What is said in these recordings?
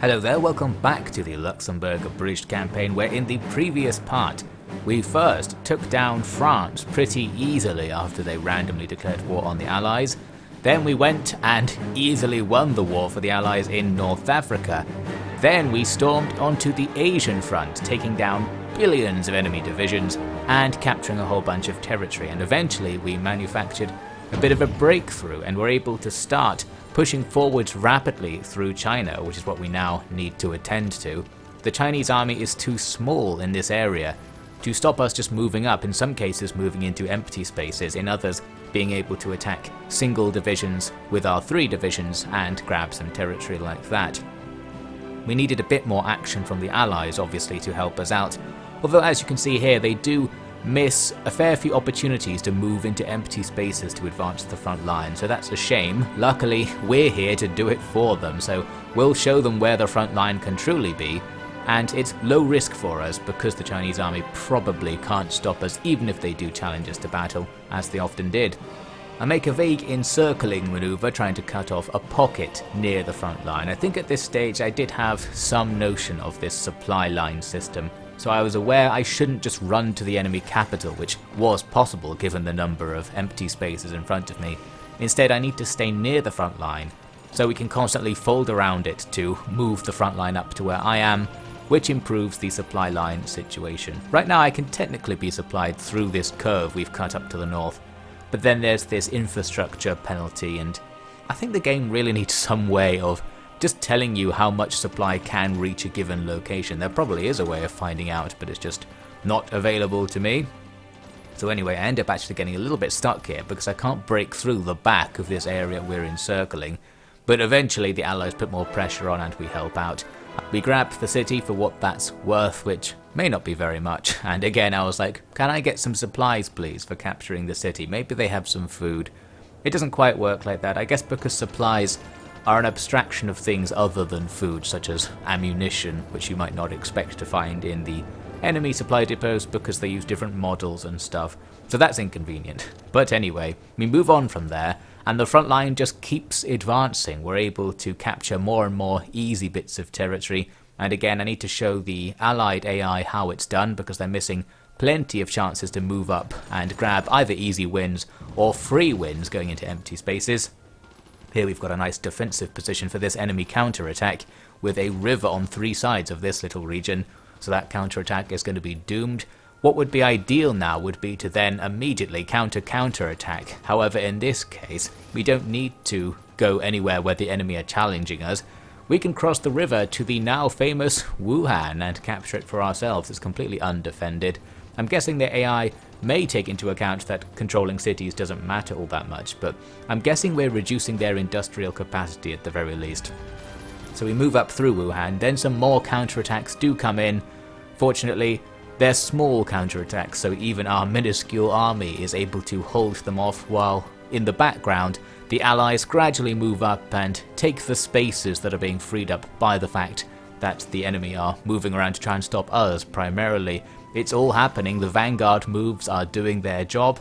Hello there, welcome back to the Luxembourg Abridged campaign, where in the previous part we first took down France pretty easily after they randomly declared war on the Allies. Then we went and easily won the war for the Allies in North Africa. Then we stormed onto the Asian front, taking down billions of enemy divisions and capturing a whole bunch of territory, and eventually we manufactured a bit of a breakthrough and were able to start pushing forwards rapidly through China, which is what we now need to attend to. The Chinese army is too small in this area to stop us just moving up, in some cases moving into empty spaces, in others being able to attack single divisions with our 3 divisions and grab some territory like that. We needed a bit more action from the Allies, obviously, to help us out, although as you can see here they do miss a fair few opportunities to move into empty spaces to advance the front line, so that's a shame. Luckily, we're here to do it for them, so we'll show them where the front line can truly be, and it's low risk for us because the Chinese army probably can't stop us even if they do challenge us to battle, as they often did. I make a vague encircling maneuver trying to cut off a pocket near the front line. I think at this stage I did have some notion of this supply line system, so I was aware I shouldn't just run to the enemy capital, which was possible given the number of empty spaces in front of me. Instead, I need to stay near the front line, so we can constantly fold around it to move the front line up to where I am, which improves the supply line situation. Right now I can technically be supplied through this curve we've cut up to the north, but then there's this infrastructure penalty, and I think the game really needs some way of just telling you how much supply can reach a given location. There probably is a way of finding out, but it's just not available to me. So anyway, I end up actually getting a little bit stuck here because I can't break through the back of this area we're encircling. But eventually the Allies put more pressure on and we help out. We grab the city for what that's worth, which may not be very much. And again I was like, can I get some supplies please for capturing the city? Maybe they have some food. It doesn't quite work like that, I guess, because supplies are an abstraction of things other than food, such as ammunition, which you might not expect to find in the enemy supply depots because they use different models and stuff, so that's inconvenient. But anyway, we move on from there, and the front line just keeps advancing. We're able to capture more and more easy bits of territory, and again I need to show the allied AI how it's done because they're missing plenty of chances to move up and grab either easy wins or free wins going into empty spaces. Here we've got a nice defensive position for this enemy counterattack with a river on 3 sides of this little region, so that counterattack is going to be doomed. What would be ideal now would be to then immediately counterattack. However, in this case, we don't need to go anywhere where the enemy are challenging us. We can cross the river to the now famous Wuhan and capture it for ourselves. It's completely undefended. I'm guessing the AI may take into account that controlling cities doesn't matter all that much, but I'm guessing we're reducing their industrial capacity at the very least. So we move up through Wuhan, then some more counterattacks do come in. Fortunately, they're small counterattacks, so even our minuscule army is able to hold them off, while in the background the Allies gradually move up and take the spaces that are being freed up by the fact that the enemy are moving around to try and stop us primarily. It's all happening, the vanguard moves are doing their job.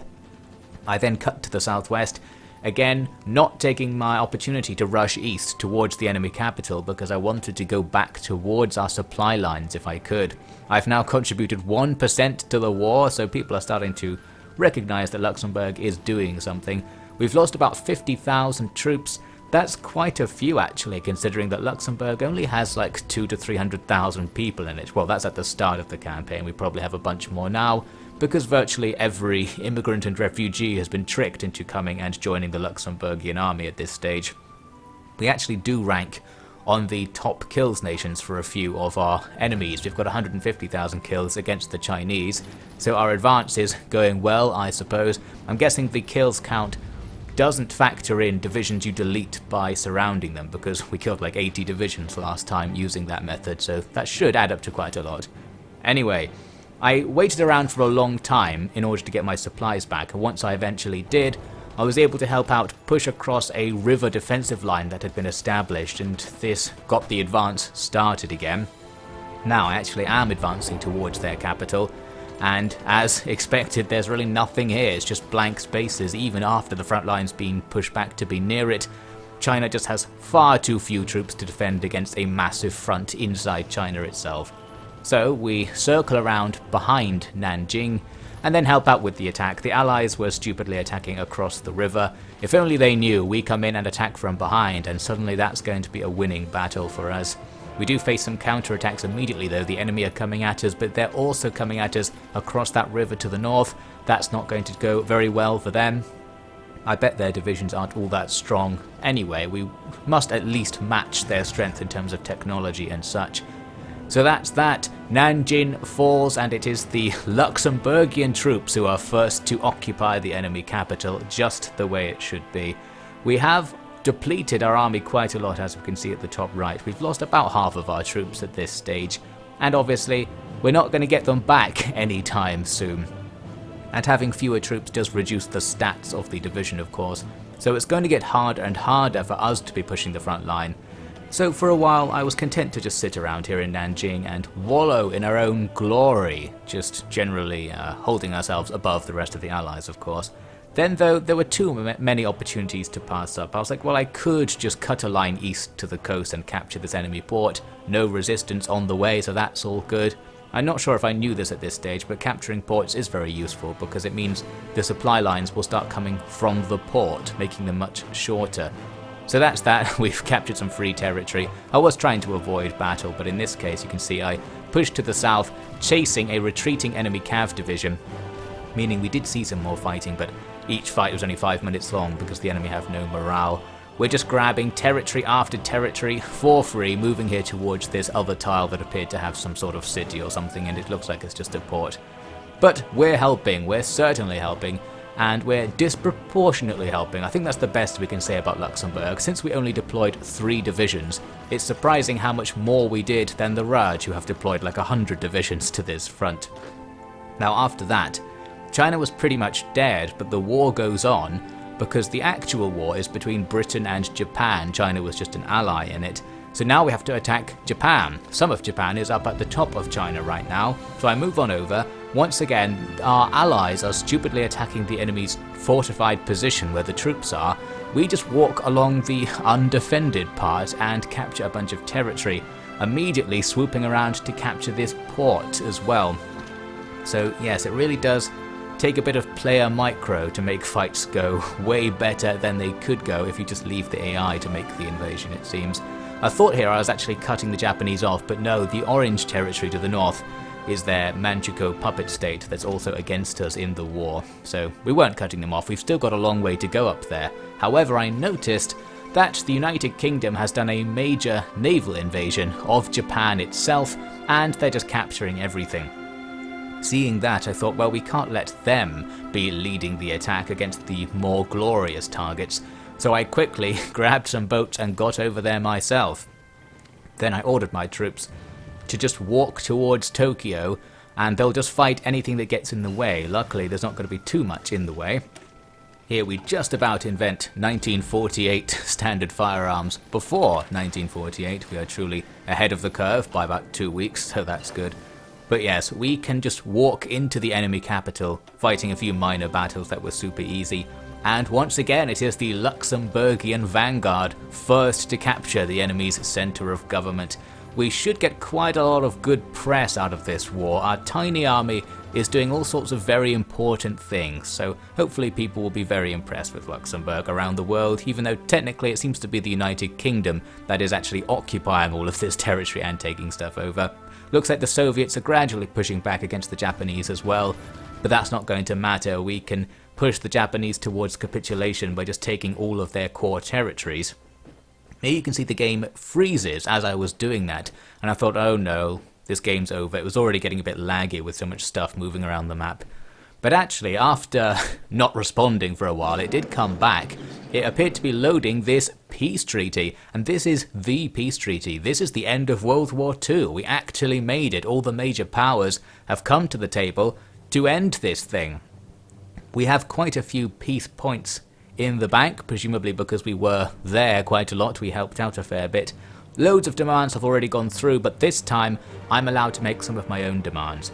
I then cut to the southwest, again not taking my opportunity to rush east towards the enemy capital because I wanted to go back towards our supply lines if I could. I've now contributed 1% to the war, so people are starting to recognize that Luxembourg is doing something. We've lost about 50,000 troops. That's quite a few actually, considering that Luxembourg only has like 200,000 to 300,000 people in it. Well, that's at the start of the campaign. We probably have a bunch more now, because virtually every immigrant and refugee has been tricked into coming and joining the Luxembourgian army at this stage. We actually do rank on the top kills nations for a few of our enemies. We've got 150,000 kills against the Chinese, so our advance is going well, I suppose. I'm guessing the kills count doesn't factor in divisions you delete by surrounding them, because we killed like 80 divisions last time using that method, so that should add up to quite a lot. Anyway, I waited around for a long time in order to get my supplies back, and once I eventually did, I was able to help out push across a river defensive line that had been established, and this got the advance started again. Now I actually am advancing towards their capital, and as expected there's really nothing here. It's just blank spaces even after the front line's been pushed back to be near it. China just has far too few troops to defend against a massive front inside China itself. So we circle around behind Nanjing and then help out with the attack. The Allies were stupidly attacking across the river. If only they knew, we come in and attack from behind, and suddenly that's going to be a winning battle for us. We do face some counterattacks immediately though. The enemy are coming at us, but they're also coming at us across that river to the north. That's not going to go very well for them. I bet their divisions aren't all that strong anyway. We must at least match their strength in terms of technology and such. So that's that. Nanjing falls, and it is the Luxembourgian troops who are first to occupy the enemy capital, just the way it should be. We have depleted our army quite a lot, as we can see at the top right. We've lost about half of our troops at this stage, and obviously we're not going to get them back anytime soon. And having fewer troops does reduce the stats of the division, of course, so it's going to get harder and harder for us to be pushing the front line. So for a while I was content to just sit around here in Nanjing and wallow in our own glory, just generally holding ourselves above the rest of the Allies, of course. Then though, there were too many opportunities to pass up. I was like, well, I could just cut a line east to the coast and capture this enemy port. No resistance on the way, so that's all good. I'm not sure if I knew this at this stage, but capturing ports is very useful because it means the supply lines will start coming from the port, making them much shorter. So that's that. We've captured some free territory. I was trying to avoid battle, but in this case you can see I pushed to the south, chasing a retreating enemy cav division, meaning we did see some more fighting, but each fight was only 5 minutes long because the enemy have no morale. We're just grabbing territory after territory for free, moving here towards this other tile that appeared to have some sort of city or something, and it looks like it's just a port. But we're helping, we're certainly helping, and we're disproportionately helping. I think that's the best we can say about Luxembourg. Since we only deployed 3 divisions, it's surprising how much more we did than the Raj, who have deployed like 100 divisions to this front. Now after that, China was pretty much dead, but the war goes on, because the actual war is between Britain and Japan. China was just an ally in it. So now we have to attack Japan. Some of Japan is up at the top of China right now, so I move on over. Once again, our allies are stupidly attacking the enemy's fortified position where the troops are. We just walk along the undefended part and capture a bunch of territory, immediately swooping around to capture this port as well. So yes, it really does take a bit of player micro to make fights go way better than they could go if you just leave the AI to make the invasion, it seems. I thought here I was actually cutting the Japanese off, but no, the orange territory to the north is their Manchukuo puppet state that's also against us in the war. So we weren't cutting them off, we've still got a long way to go up there. However, I noticed that the United Kingdom has done a major naval invasion of Japan itself, and they're just capturing everything. Seeing that, I thought, well, we can't let them be leading the attack against the more glorious targets, so I quickly grabbed some boats and got over there myself. Then I ordered my troops to just walk towards Tokyo, and they'll just fight anything that gets in the way. Luckily, there's not going to be too much in the way. Here we just about invent 1948 standard firearms. Before 1948, we are truly ahead of the curve by about 2 weeks, so that's good. But yes, we can just walk into the enemy capital, fighting a few minor battles that were super easy. And once again, it is the Luxembourgian vanguard first to capture the enemy's centre of government. We should get quite a lot of good press out of this war. Our tiny army is doing all sorts of very important things, so hopefully people will be very impressed with Luxembourg around the world, even though technically it seems to be the United Kingdom that is actually occupying all of this territory and taking stuff over. Looks like the Soviets are gradually pushing back against the Japanese as well, but that's not going to matter. We can push the Japanese towards capitulation by just taking all of their core territories. Here you can see the game freezes as I was doing that, and I thought, oh no, this game's over. It was already getting a bit laggy with so much stuff moving around the map. But actually, after not responding for a while, it did come back. It appeared to be loading this peace treaty, and this is the peace treaty. This is the end of World War II. We actually made it. All the major powers have come to the table to end this thing. We have quite a few peace points in the bank, presumably because we were there quite a lot. We helped out a fair bit. Loads of demands have already gone through, but this time I'm allowed to make some of my own demands.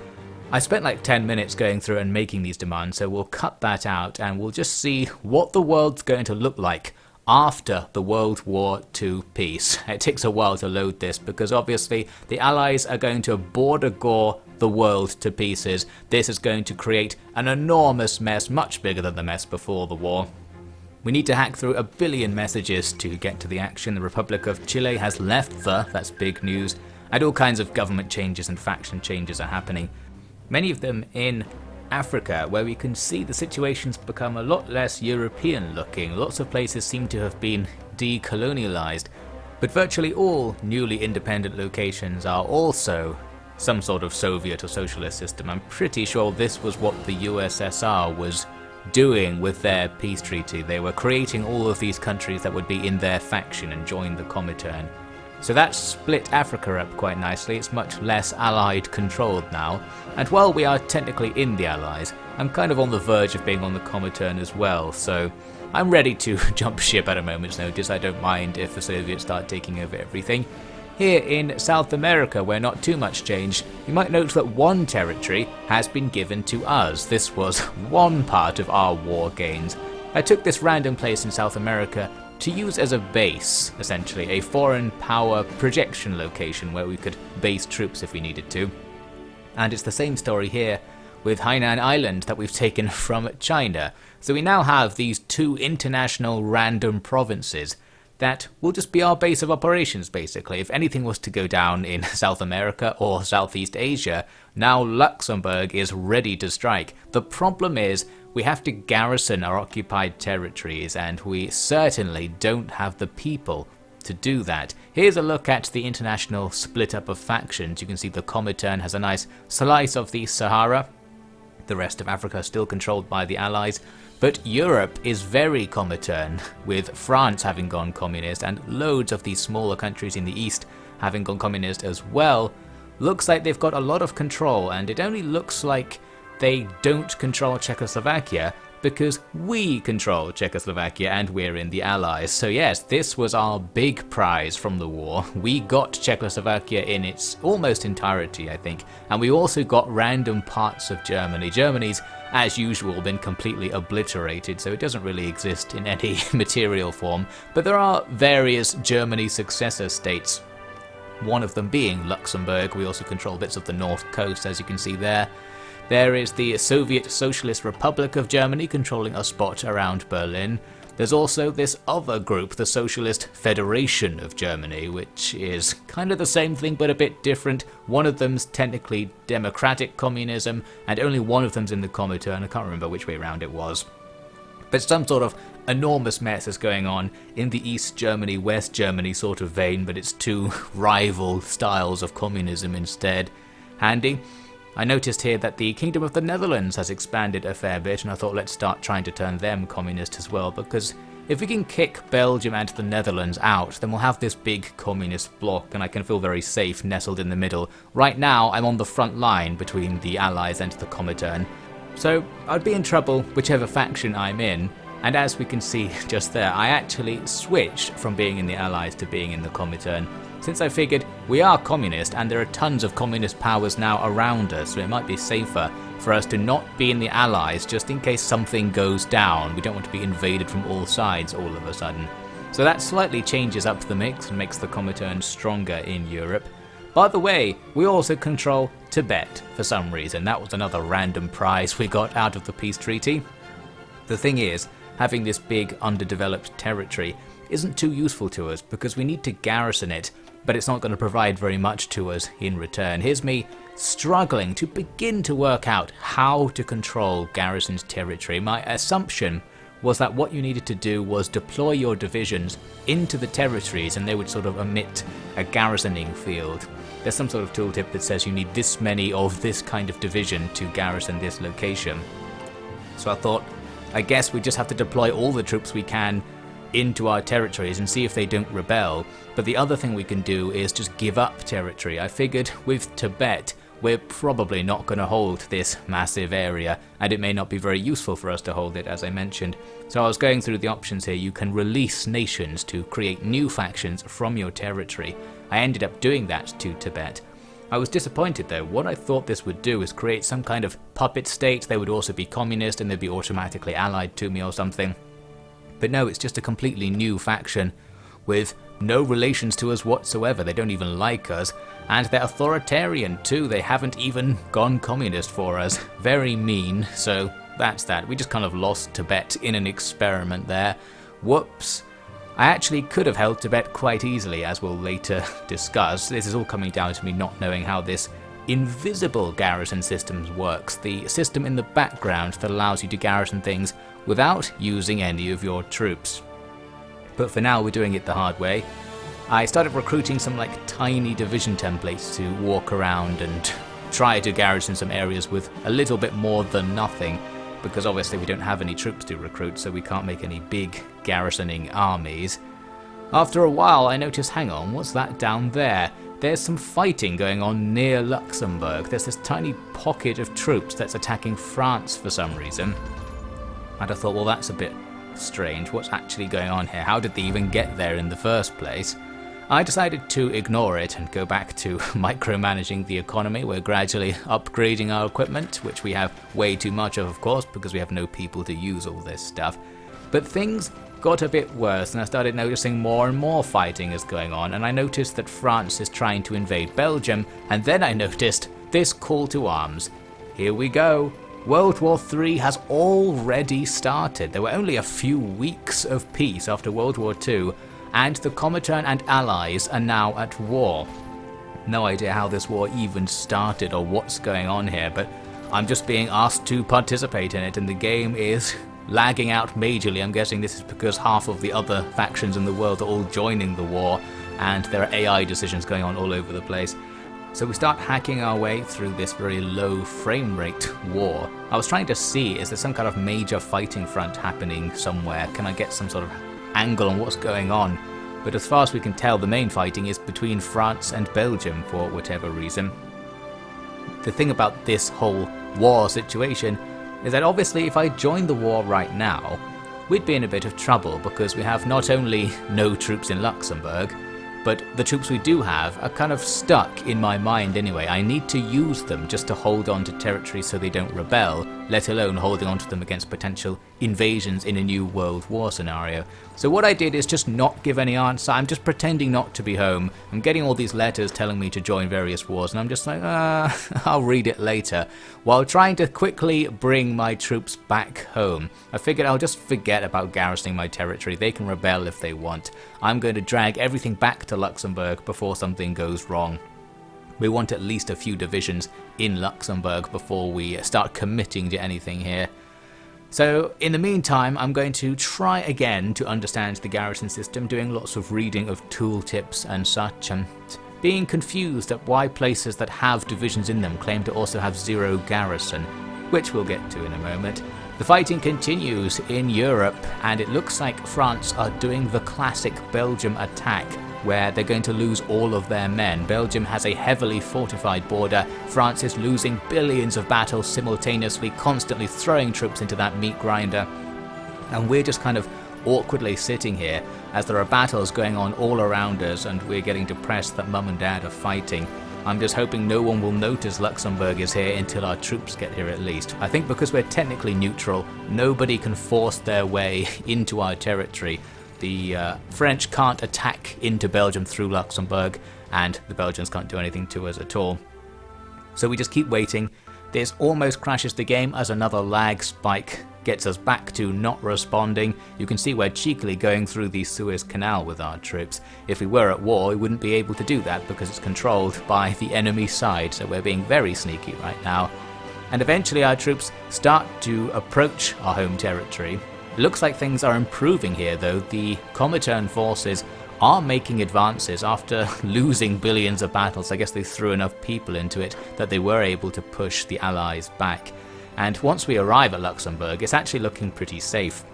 I spent like 10 minutes going through and making these demands, so we'll cut that out and we'll just see what the world's going to look like after the World War II peace. It takes a while to load this because obviously the Allies are going to border gore the world to pieces. This is going to create an enormous mess, much bigger than the mess before the war. We need to hack through 1 billion messages to get to the action. The Republic of Chile has left that's big news, and all kinds of government changes and faction changes are happening. Many of them in Africa, where we can see the situation's become a lot less European looking. Lots of places seem to have been decolonialized, but virtually all newly independent locations are also some sort of Soviet or socialist system. I'm pretty sure this was what the USSR was doing with their peace treaty. They were creating all of these countries that would be in their faction and join the Comintern. So that split Africa up quite nicely. It's much less Allied controlled now. And while we are technically in the Allies, I'm kind of on the verge of being on the Comintern as well, so I'm ready to jump ship at a moment's notice. I don't mind if the Soviets start taking over everything. Here in South America, where not too much changed, you might note that one territory has been given to us. This was one part of our war gains. I took this random place in South America to use as a base, essentially, a foreign power projection location where we could base troops if we needed to. And it's the same story here with Hainan Island that we've taken from China. So we now have these 2 international random provinces that will just be our base of operations, basically. If anything was to go down in South America or Southeast Asia, now Luxembourg is ready to strike. The problem is we have to garrison our occupied territories, and we certainly don't have the people to do that. Here's a look at the international split up of factions. You can see the Comintern has a nice slice of the Sahara. The rest of Africa is still controlled by the Allies. But Europe is very Comintern, with France having gone communist and loads of these smaller countries in the east having gone communist as well. Looks like they've got a lot of control, and it only looks like they don't control Czechoslovakia because we control Czechoslovakia and we're in the Allies. So yes, this was our big prize from the war. We got Czechoslovakia in its almost entirety, I think, and we also got random parts of Germany. Germany's, as usual, been completely obliterated, so it doesn't really exist in any material form, but there are various Germany successor states, one of them being Luxembourg. We also control bits of the north coast, as you can see there. There is the Soviet Socialist Republic of Germany controlling a spot around Berlin. There's also this other group, the Socialist Federation of Germany, which is kind of the same thing but a bit different. One of them's technically democratic communism, and only one of them's in the Comintern. I can't remember which way around it was. But some sort of enormous mess is going on in the East Germany, West Germany sort of vein, but it's 2 rival styles of communism instead. Handy. I noticed here that the Kingdom of the Netherlands has expanded a fair bit, and I thought let's start trying to turn them communist as well, because if we can kick Belgium and the Netherlands out, then we'll have this big communist bloc, and I can feel very safe nestled in the middle. Right now, I'm on the front line between the Allies and the Comintern, so I'd be in trouble whichever faction I'm in. And as we can see just there, I actually switched from being in the Allies to being in the Comintern, since I figured we are communist and there are tons of communist powers now around us, so it might be safer for us to not be in the Allies just in case something goes down. We don't want to be invaded from all sides all of a sudden. So that slightly changes up the mix and makes the Comintern stronger in Europe. By the way, we also control Tibet for some reason. That was another random prize we got out of the peace treaty. The thing is, having this big underdeveloped territory isn't too useful to us because we need to garrison it, but it's not going to provide very much to us in return. Here's me struggling to begin to work out how to control Garrison's territory. My assumption was that what you needed to do was deploy your divisions into the territories and they would sort of emit a garrisoning field. There's some sort of tooltip that says you need this many of this kind of division to garrison this location. So I thought, I guess we just have to deploy all the troops we can into our territories and see if they don't rebel. But the other thing we can do is just give up territory. I figured with Tibet, we're probably not going to hold this massive area, and it may not be very useful for us to hold it, as I mentioned. So I was going through the options here. You can release nations to create new factions from your territory. I ended up doing that to Tibet. I was disappointed though. What I thought this would do is create some kind of puppet state. They would also be communist and they'd be automatically allied to me or something. But no, it's just a completely new faction with no relations to us whatsoever. They don't even like us, and they're authoritarian too. They haven't even gone communist for us. Very mean, so that's that. We just kind of lost Tibet in an experiment there. Whoops. I actually could have held Tibet quite easily, as we'll later discuss. This is all coming down to me not knowing how this invisible garrison system works, the system in the background that allows you to garrison things without using any of your troops. But for now we're doing it the hard way. I started recruiting some tiny division templates to walk around and try to garrison some areas with a little bit more than nothing, because obviously we don't have any troops to recruit, so we can't make any big garrisoning armies. After a while I noticed, hang on, what's that down there? There's some fighting going on near Luxembourg. There's this tiny pocket of troops that's attacking France for some reason. And I thought, well, that's a bit strange. What's actually going on here? How did they even get there in the first place? I decided to ignore it and go back to micromanaging the economy. We're gradually upgrading our equipment, which we have way too much of course, because we have no people to use all this stuff. But things got a bit worse, and I started noticing more and more fighting is going on, and I noticed that France is trying to invade Belgium, and then I noticed this call to arms. Here we go. World War III has already started. There were only a few weeks of peace after World War II, and the Comintern and allies are now at war. No idea how this war even started or what's going on here, but I'm just being asked to participate in it, and the game is lagging out majorly. I'm guessing this is because half of the other factions in the world are all joining the war, and there are AI decisions going on all over the place. So we start hacking our way through this very low frame rate war. I was trying to see, is there some kind of major fighting front happening somewhere? Can I get some sort of angle on what's going on? But as far as we can tell, the main fighting is between France and Belgium for whatever reason. The thing about this whole war situation is that obviously if I join the war right now, we'd be in a bit of trouble, because we have not only no troops in Luxembourg, but the troops we do have are kind of stuck in my mind anyway. I need to use them just to hold on to territory so they don't rebel, let alone holding on to them against potential invasions in a new world war scenario. So what I did is just not give any answer. I'm just pretending not to be home. I'm getting all these letters telling me to join various wars, and I'm just like, I'll read it later, while trying to quickly bring my troops back home. I figured I'll just forget about garrisoning my territory. They can rebel if they want. I'm going to drag everything back to Luxembourg before something goes wrong. We want at least a few divisions in Luxembourg before we start committing to anything here. So in the meantime, I'm going to try again to understand the garrison system, doing lots of reading of tooltips and such, and being confused at why places that have divisions in them claim to also have zero garrison, which we'll get to in a moment. The fighting continues in Europe, and it looks like France are doing the classic Belgium attack, where they're going to lose all of their men. Belgium has a heavily fortified border. France is losing billions of battles simultaneously, constantly throwing troops into that meat grinder. And we're just kind of awkwardly sitting here as there are battles going on all around us, and we're getting depressed that mum and dad are fighting. I'm just hoping no one will notice Luxembourg is here until our troops get here at least. I think because we're technically neutral, nobody can force their way into our territory. The French can't attack into Belgium through Luxembourg, and the Belgians can't do anything to us at all. So we just keep waiting. This almost crashes the game as another lag spike gets us back to not responding. You can see we're cheekily going through the Suez Canal with our troops. If we were at war, we wouldn't be able to do that because it's controlled by the enemy side, so we're being very sneaky right now. And eventually our troops start to approach our home territory. It looks like things are improving here though. The Comintern forces are making advances after losing billions of battles. I guess they threw enough people into it that they were able to push the Allies back. And once we arrive at Luxembourg, it's actually looking pretty safe.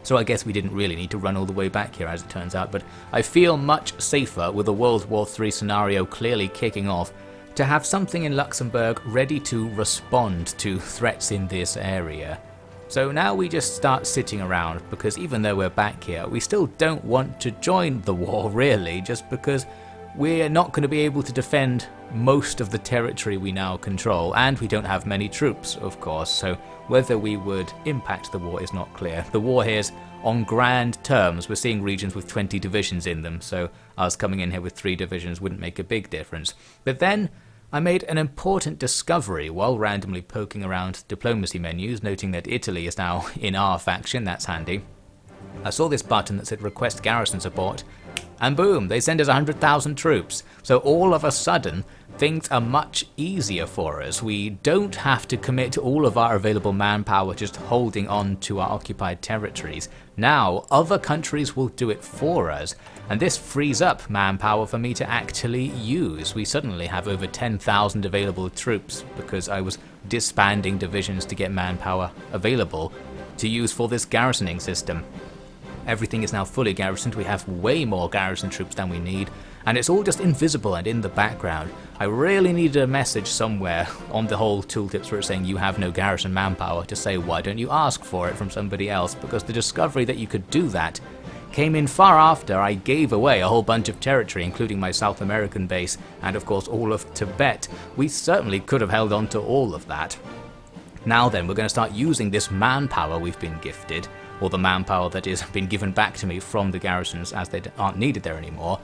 So I guess we didn't really need to run all the way back here as it turns out, but I feel much safer with a World War III scenario clearly kicking off to have something in Luxembourg ready to respond to threats in this area. So now we just start sitting around, because even though we're back here, we still don't want to join the war really, just because we're not going to be able to defend most of the territory we now control, and we don't have many troops, of course, so whether we would impact the war is not clear. The war here is on grand terms. We're seeing regions with 20 divisions in them, so us coming in here with 3 divisions wouldn't make a big difference. But then I made an important discovery while randomly poking around diplomacy menus, noting that Italy is now in our faction. That's handy. I saw this button that said request garrison support, and boom, they send us 100,000 troops. So all of a sudden, things are much easier for us. We don't have to commit all of our available manpower just holding on to our occupied territories. Now, other countries will do it for us, and this frees up manpower for me to actually use. We suddenly have over 10,000 available troops because I was disbanding divisions to get manpower available to use for this garrisoning system. Everything is now fully garrisoned. We have way more garrison troops than we need, and it's all just invisible and in the background. I really needed a message somewhere on the whole tooltips where it's saying you have no garrison manpower to say why don't you ask for it from somebody else, because the discovery that you could do that came in far after I gave away a whole bunch of territory, including my South American base and of course all of Tibet. We certainly could have held on to all of that. Now then, we're going to start using this manpower we've been gifted, or the manpower that has been given back to me from the garrisons as they aren't needed there anymore,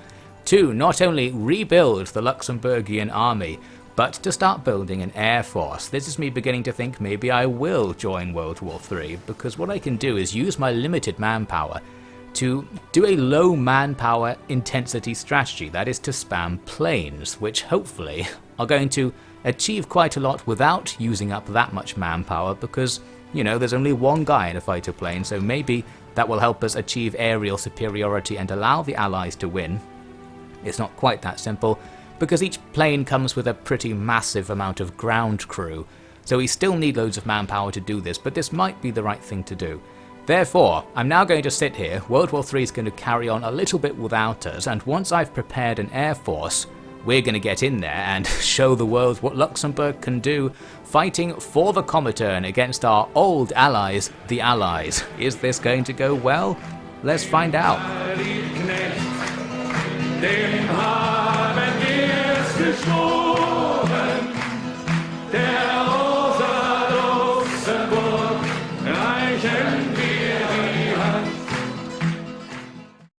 to not only rebuild the Luxembourgian army, but to start building an air force. This is me beginning to think maybe I will join World War III, because what I can do is use my limited manpower to do a low manpower intensity strategy, that is to spam planes, which hopefully are going to achieve quite a lot without using up that much manpower, because there's only one guy in a fighter plane, so maybe that will help us achieve aerial superiority and allow the Allies to win. It's not quite that simple, because each plane comes with a pretty massive amount of ground crew, so we still need loads of manpower to do this, but this might be the right thing to do. Therefore, I'm now going to sit here. World War III is going to carry on a little bit without us, and once I've prepared an air force, we're going to get in there and show the world what Luxembourg can do, fighting for the Comintern against our old allies, the Allies. Is this going to go well? Let's find out.